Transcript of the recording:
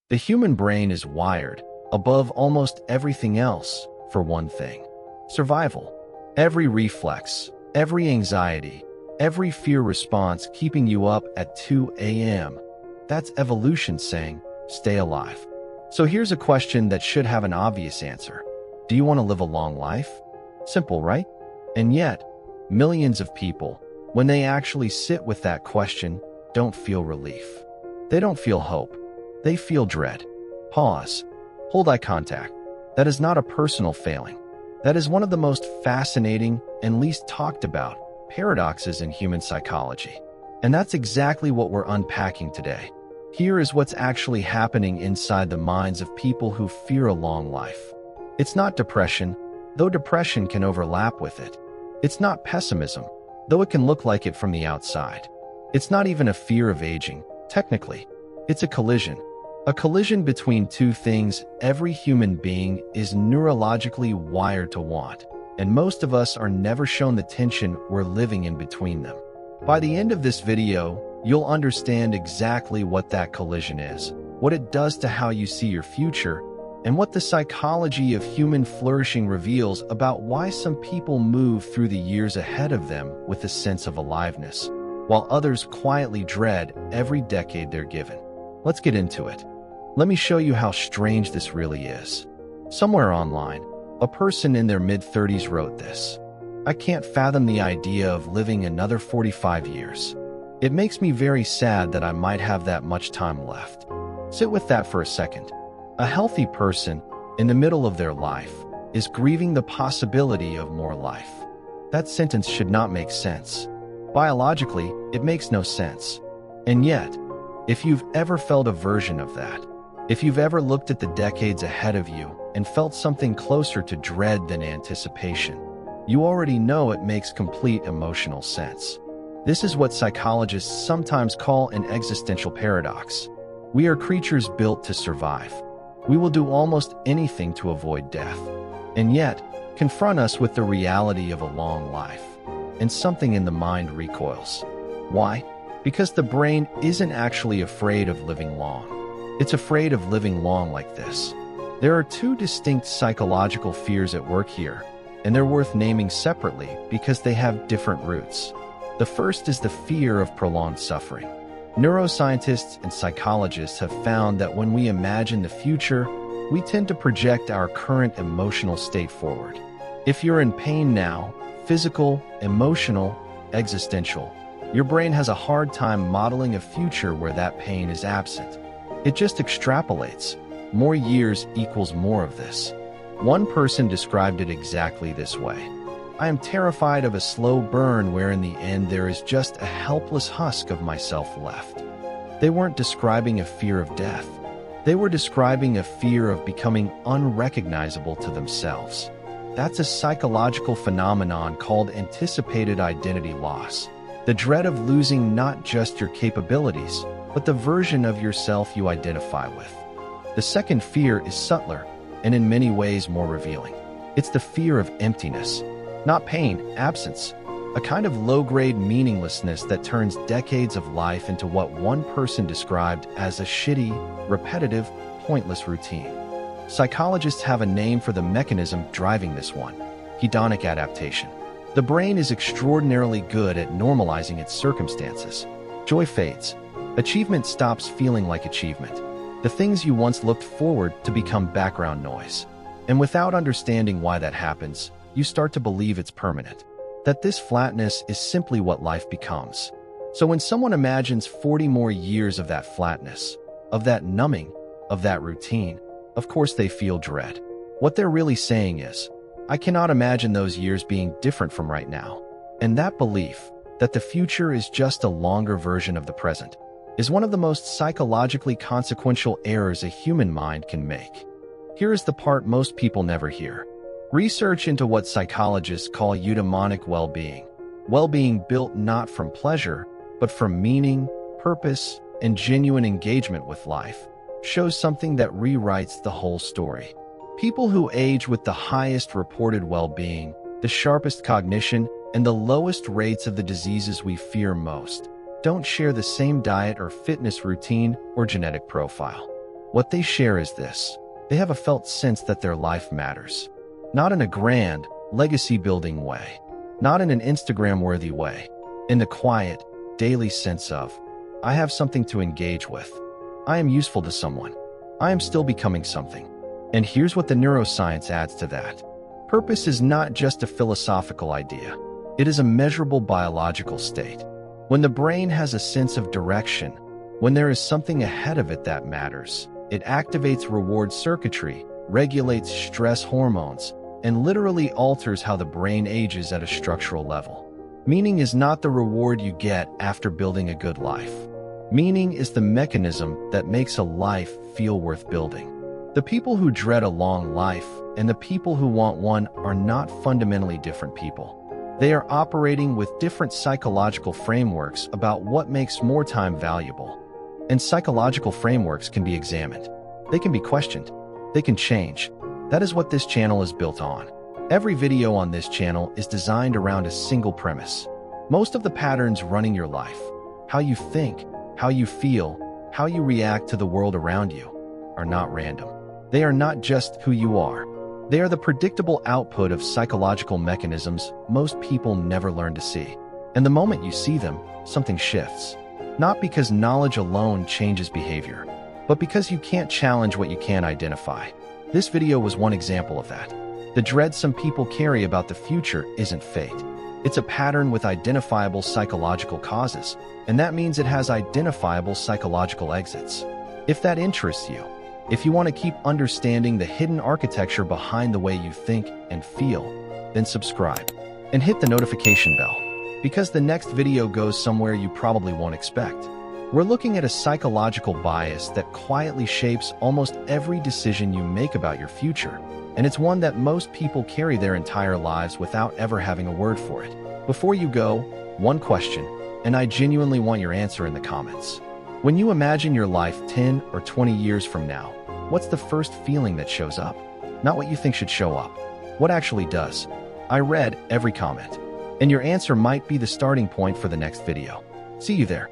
The human brain is wired, above almost everything else, for one thing: survival. Every reflex, every anxiety, every fear response keeping you up at 2 a.m. That's evolution saying, stay alive. So here's a question that should have an obvious answer. Do you want to live a long life? Simple, right? And yet, millions of people, when they actually sit with that question, don't feel relief. They don't feel hope. They feel dread. Pause. Hold eye contact. That is not a personal failing. That is one of the most fascinating and least talked about paradoxes in human psychology. And that's exactly what we're unpacking today. Here is what's actually happening inside the minds of people who fear a long life. It's not depression, though depression can overlap with it. It's not pessimism, though it can look like it from the outside. It's not even a fear of aging, technically. It's a collision. A collision between two things every human being is neurologically wired to want, and most of us are never shown the tension we're living in between them. By the end of this video, you'll understand exactly what that collision is, what it does to how you see your future, and what the psychology of human flourishing reveals about why some people move through the years ahead of them with a sense of aliveness, while others quietly dread every decade they're given. Let's get into it. Let me show you how strange this really is. Somewhere online, a person in their mid-30s wrote this: "I can't fathom the idea of living another 45 years. It makes me very sad that I might have that much time left." Sit with that for a second. A healthy person, in the middle of their life, is grieving the possibility of more life. That sentence should not make sense. Biologically, it makes no sense. And yet, if you've ever felt a version of that, if you've ever looked at the decades ahead of you and felt something closer to dread than anticipation, you already know it makes complete emotional sense. This is what psychologists sometimes call an existential paradox. We are creatures built to survive. We will do almost anything to avoid death, and yet confront us with the reality of a long life, and something in the mind recoils. Why? Because the brain isn't actually afraid of living long. It's afraid of living long like this. There are two distinct psychological fears at work here, and they're worth naming separately because they have different roots. The first is the fear of prolonged suffering. Neuroscientists and psychologists have found that when we imagine the future, we tend to project our current emotional state forward. If you're in pain now, physical, emotional, existential, your brain has a hard time modeling a future where that pain is absent. It just extrapolates. More years equals more of this. One person described it exactly this way: "I am terrified of a slow burn where in the end there is just a helpless husk of myself left." They weren't describing a fear of death. They were describing a fear of becoming unrecognizable to themselves. That's a psychological phenomenon called anticipated identity loss. The dread of losing not just your capabilities, but the version of yourself you identify with. The second fear is subtler, and in many ways more revealing. It's the fear of emptiness. Not pain, absence. A kind of low-grade meaninglessness that turns decades of life into what one person described as a shitty, repetitive, pointless routine. Psychologists have a name for the mechanism driving this one: hedonic adaptation. The brain is extraordinarily good at normalizing its circumstances. Joy fades. Achievement stops feeling like achievement. The things you once looked forward to become background noise. And without understanding why that happens, you start to believe it's permanent, that this flatness is simply what life becomes. So when someone imagines 40 more years of that flatness, of that numbing, of that routine, of course they feel dread. What they're really saying is, I cannot imagine those years being different from right now. And that belief, that the future is just a longer version of the present, is one of the most psychologically consequential errors a human mind can make. Here is the part most people never hear. Research into what psychologists call eudaimonic well-being. Well-being built not from pleasure, but from meaning, purpose, and genuine engagement with life, shows something that rewrites the whole story. People who age with the highest reported well-being, the sharpest cognition, and the lowest rates of the diseases we fear most, don't share the same diet or fitness routine or genetic profile. What they share is this: they have a felt sense that their life matters. Not in a grand, legacy-building way. Not in an Instagram-worthy way. In the quiet, daily sense of, I have something to engage with. I am useful to someone. I am still becoming something. And here's what the neuroscience adds to that. Purpose is not just a philosophical idea. It is a measurable biological state. When the brain has a sense of direction, when there is something ahead of it that matters, it activates reward circuitry, regulates stress hormones, and literally alters how the brain ages at a structural level. Meaning is not the reward you get after building a good life. Meaning is the mechanism that makes a life feel worth building. The people who dread a long life and the people who want one are not fundamentally different people. They are operating with different psychological frameworks about what makes more time valuable. And psychological frameworks can be examined. They can be questioned. They can change. That is what this channel is built on. Every video on this channel is designed around a single premise. Most of the patterns running your life, how you think, how you feel, how you react to the world around you, are not random. They are not just who you are. They are the predictable output of psychological mechanisms most people never learn to see. And the moment you see them, something shifts. Not because knowledge alone changes behavior, but because you can't challenge what you can't identify. This video was one example of that. The dread some people carry about the future isn't fate. It's a pattern with identifiable psychological causes, and that means it has identifiable psychological exits. If that interests you, if you want to keep understanding the hidden architecture behind the way you think and feel, then subscribe and hit the notification bell, because the next video goes somewhere you probably won't expect. We're looking at a psychological bias that quietly shapes almost every decision you make about your future, and it's one that most people carry their entire lives without ever having a word for it. Before you go, one question, and I genuinely want your answer in the comments. When you imagine your life 10 or 20 years from now, what's the first feeling that shows up? Not what you think should show up. What actually does? I read every comment, and your answer might be the starting point for the next video. See you there.